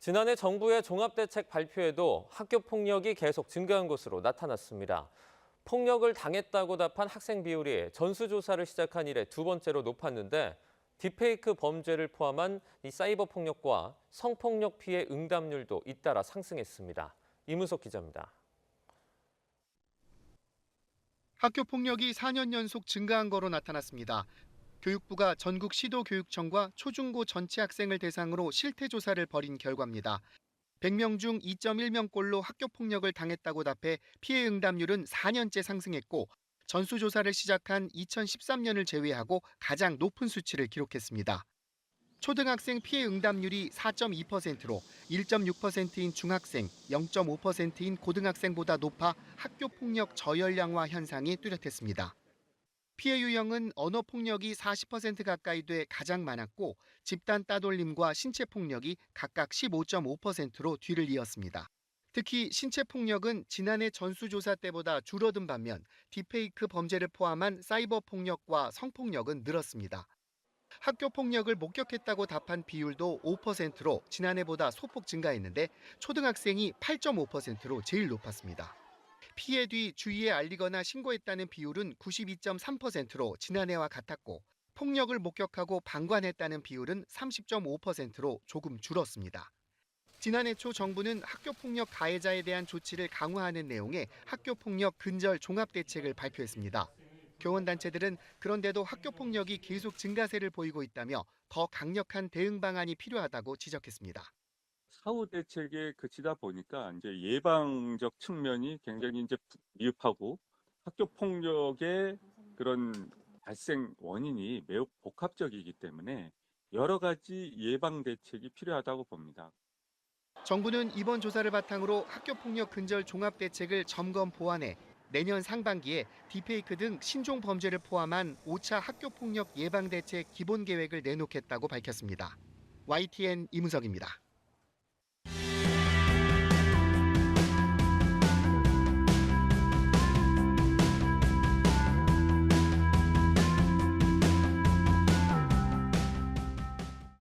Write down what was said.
지난해 정부의 종합대책 발표에도 학교 폭력이 계속 증가한 것으로 나타났습니다. 폭력을 당했다고 답한 학생 비율이 전수조사를 시작한 이래 두 번째로 높았는데 딥페이크 범죄를 포함한 이 사이버 폭력과 성폭력 피해 응답률도 잇따라 상승했습니다. 이문석 기자입니다. 학교 폭력이 4년 연속 증가한 거로 나타났습니다. 교육부가 전국 시도교육청과 초중고 전체 학생을 대상으로 실태조사를 벌인 결과입니다. 100명 중 2.1명꼴로 학교 폭력을 당했다고 답해 피해 응답률은 4년째 상승했고 전수조사를 시작한 2013년을 제외하고 가장 높은 수치를 기록했습니다. 초등학생 피해 응답률이 4.2%로 1.6%인 중학생, 0.5%인 고등학생보다 높아 학교 폭력 저열량화 현상이 뚜렷했습니다. 피해 유형은 언어 폭력이 40% 가까이 돼 가장 많았고 집단 따돌림과 신체 폭력이 각각 15.5%로 뒤를 이었습니다. 특히 신체 폭력은 지난해 전수조사 때보다 줄어든 반면 딥페이크 범죄를 포함한 사이버 폭력과 성폭력은 늘었습니다. 학교 폭력을 목격했다고 답한 비율도 5%로 지난해보다 소폭 증가했는데 초등학생이 8.5%로 제일 높았습니다. 피해 뒤 주위에 알리거나 신고했다는 비율은 92.3%로 지난해와 같았고 폭력을 목격하고 방관했다는 비율은 30.5%로 조금 줄었습니다. 지난해 초 정부는 학교폭력 가해자에 대한 조치를 강화하는 내용의 학교폭력 근절 종합대책을 발표했습니다. 교원단체들은 그런데도 학교폭력이 계속 증가세를 보이고 있다며 더 강력한 대응 방안이 필요하다고 지적했습니다. 사후 대책에 그치다 보니까 이제 예방적 측면이 굉장히 이제 미흡하고 학교 폭력의 그런 발생 원인이 매우 복합적이기 때문에 여러 가지 예방 대책이 필요하다고 봅니다. 정부는 이번 조사를 바탕으로 학교폭력 근절 종합대책을 점검 보완해 내년 상반기에 딥페이크 등 신종 범죄를 포함한 5차 학교폭력 예방대책 기본계획을 내놓겠다고 밝혔습니다. YTN 이문석입니다.